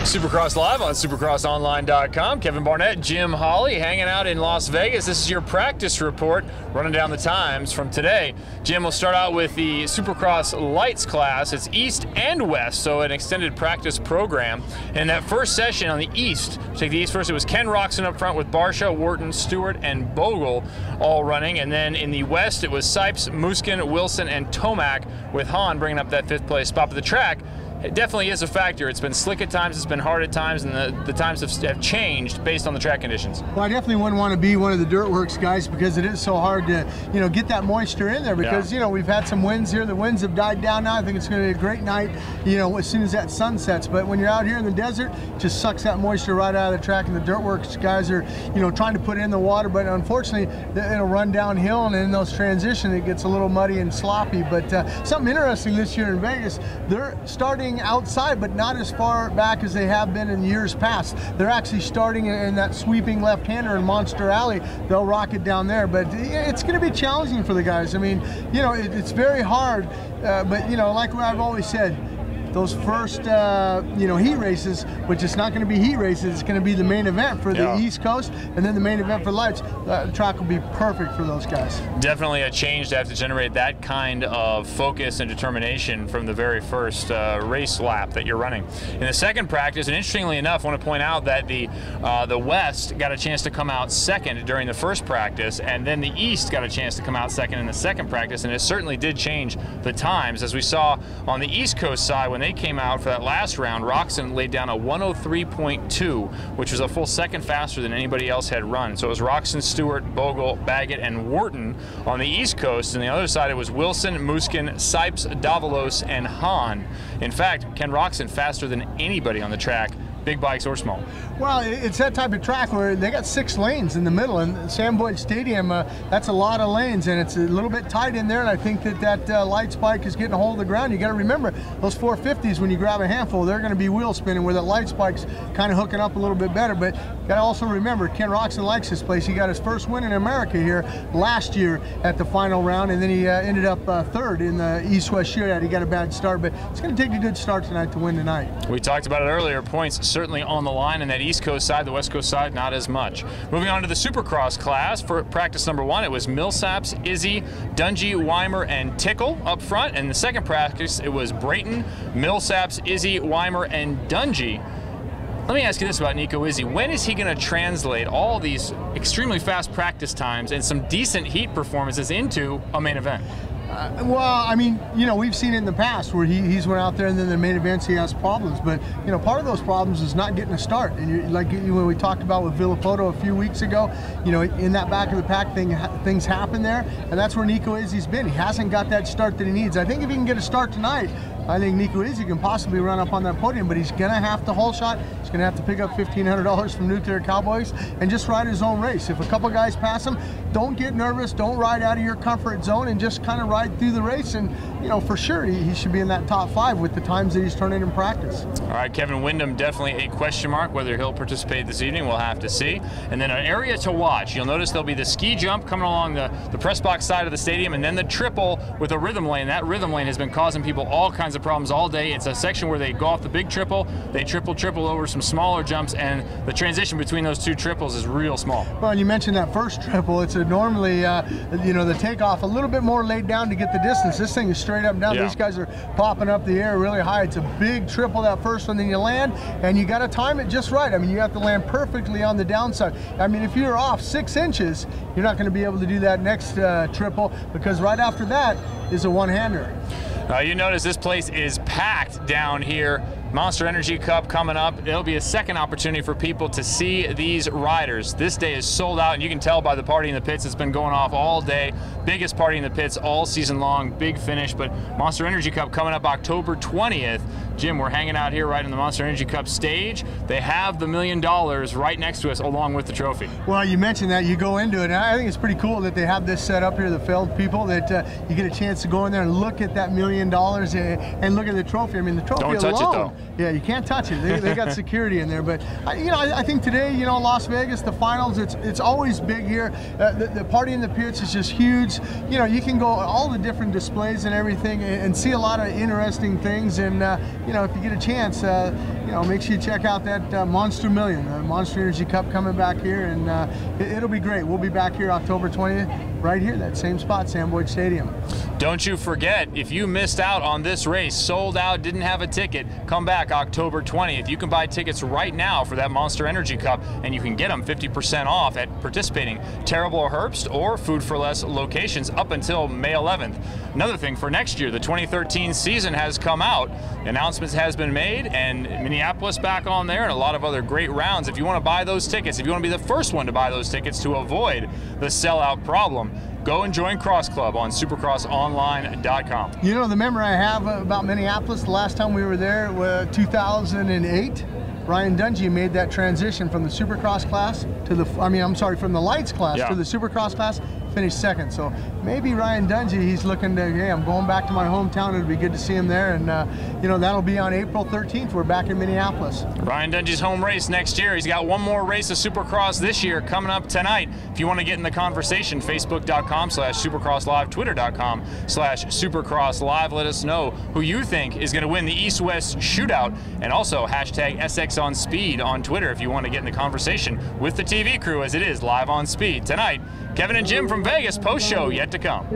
Supercross Live on supercrossonline.com. Kevin Barnett, Jim Holley hanging out in Las Vegas. This is your practice report, running down the times from today. Jim, will start out with the Supercross Lights class. It's East and West, so an extended practice program. And that first session on the East, take the East first, it was Ken Roczen up front with Barsha, Wharton, Stewart, and Bogle all running. And then in the West, it was Sipes, Muskin, Wilson, and Tomac, with Hahn bringing up that 5th place spot. But the track, it definitely is a factor. It's been slick at times, it's been hard at times, and the times have changed based on the track conditions. Well, I definitely wouldn't want to be one of the dirt works guys, because it is so hard to, get that moisture in there, because, we've had some winds here. The winds have died down now. I think it's going to be a great night, as soon as that sun sets. But when you're out here in the desert, it just sucks that moisture right out of the track, and the dirt works guys are, trying to put it in the water, but unfortunately, it'll run downhill, and in those transitions, it gets a little muddy and sloppy. But something interesting this year in Vegas, they're starting outside, but not as far back as they have been in years past. They're actually starting in that sweeping left-hander in Monster Alley. They'll rock it down there, but it's going to be challenging for the guys. I mean, it's very hard, but like what I've always said, those first heat races, which it's not going to be heat races, it's going to be the main event for the East Coast, and then the main event for Lights. The track will be perfect for those guys. Definitely a change to have to generate that kind of focus and determination from the very first race lap that you're running. In the second practice, and interestingly enough, I want to point out that the West got a chance to come out second during the first practice, and then the East got a chance to come out second in the second practice, and it certainly did change the times. As we saw on the East Coast side, when they came out for that last round, Roczen laid down a 103.2, which was a full second faster than anybody else had run. So it was Roczen, Stewart, Bogle, Baggett, and Wharton on the East Coast. And the other side, it was Wilson, Muskin, Sipes, Davalos, and Hahn. In fact, Ken Roczen faster than anybody on the track, big bikes or small. Well, it's that type of track where they got 6 lanes in the middle, and Sam Boyd Stadium, that's a lot of lanes, and it's a little bit tight in there, and I think that Lights bike is getting a hold of the ground. You got to remember, those 450s, when you grab a handful, they're going to be wheel spinning, where that Lights bike's kind of hooking up a little bit better. But you got to also remember, Ken Roczen likes this place. He got his first win in America here last year at the final round, and then he ended up 3rd in the East-West shootout. He got a bad start, but it's going to take a good start tonight to win tonight. We talked about it earlier, points certainly on the line, and that East Coast side, the West Coast side, not as much. Moving on to the Supercross class, for practice number 1, it was Millsaps, Izzy, Dungy, Weimer, and Tickle up front. And the second practice, it was Brayton, Millsaps, Izzy, Weimer, and Dungy. Let me ask you this about Nico Izzy. When is he going to translate all these extremely fast practice times and some decent heat performances into a main event? Well, I mean, we've seen it in the past where he's went out there, and then the main events he has problems. But, part of those problems is not getting a start. And when we talked about with Villapoto a few weeks ago, in that back of the pack things happen there, and that's where Nico Izzy's been. He hasn't got that start that he needs. I think if he can get a start tonight, I think Nico Izzy can possibly run up on that podium, but he's going to have to hole shot. He's going to have to pick up $1,500 from Nuclear Cowboys and just ride his own race. If a couple guys pass him, don't get nervous. Don't ride out of your comfort zone, and just kind of ride through the race. And, for sure, he should be in that top 5 with the times that he's turning in practice. All right, Kevin Windham, definitely a question mark. Whether he'll participate this evening, we'll have to see. And then an area to watch. You'll notice there'll be the ski jump coming along the press box side of the stadium, and then the triple with a rhythm lane. That rhythm lane has been causing people all kinds of problems all day. It's a section where they go off the big triple, they triple over some smaller jumps, and the transition between those 2 triples is real small. Well, you mentioned that first triple. It's normally, the takeoff a little bit more laid down to get the distance. This thing is straight up and down. These guys are popping up the air really high. It's a big triple, that first one, then you land, and you got to time it just right. I mean, you have to land perfectly on the downside. I mean, if you're off 6 inches, you're not going to be able to do that next triple, because right after that is a one-hander. You notice this place is packed down here. Monster Energy Cup coming up. There'll be a second opportunity for people to see these riders. This day is sold out, and you can tell by the party in the pits. It's been going off all day. Biggest party in the pits all season long. Big finish. But Monster Energy Cup coming up October 20th. Jim, we're hanging out here right in the Monster Energy Cup stage. They have the $1 million right next to us along with the trophy. Well, you mentioned that. You go into it, and I think it's pretty cool that they have this set up here, the Feld people, that you get a chance to go in there and look at that $1 million and look at the trophy. I mean, the trophy alone. Don't touch it, though. Yeah, you can't touch it. They got security in there. But, I think today, Las Vegas, the finals, it's always big here. The party in the pits is just huge. You can go all the different displays and everything and see a lot of interesting things. And, you know, if you get a chance, you know, make sure you check out that Monster Million, the Monster Energy Cup coming back here, and it'll be great. We'll be back here October 20th, right here, that same spot, Sam Boyd Stadium. Don't you forget, if you missed out on this race, sold out, didn't have a ticket, come back October 20th. You can buy tickets right now for that Monster Energy Cup, and you can get them 50% off at participating Terrible Herbst or Food for Less locations up until May 11th. Another thing for next year, the 2013 season has come out. Announcements has been made, and Minneapolis back on there, and a lot of other great rounds. If you want to buy those tickets, if you want to be the first one to buy those tickets to avoid the sellout problem, go and join Cross Club on supercrossonline.com. You know, the memory I have about Minneapolis, the last time we were there was 2008. Ryan Dungey made that transition from the Supercross class to the, from the lights class to the Supercross class, finished second. So maybe Ryan Dungey, he's looking to, hey, I'm going back to my hometown. It'd be good to see him there. And, you know, that'll be on April 13th. We're back in Minneapolis. Ryan Dungey's home race next year. He's got one more race of Supercross this year coming up tonight. If you want to get in the conversation, facebook.com/supercrosslive, twitter.com/supercrosslive. Let us know who you think is going to win the East-West shootout. And also hashtag SXOnSpeed on Twitter if you want to get in the conversation with the TV crew, as it is live on Speed. Tonight, Kevin and Jim from Vegas, post-show yet to come.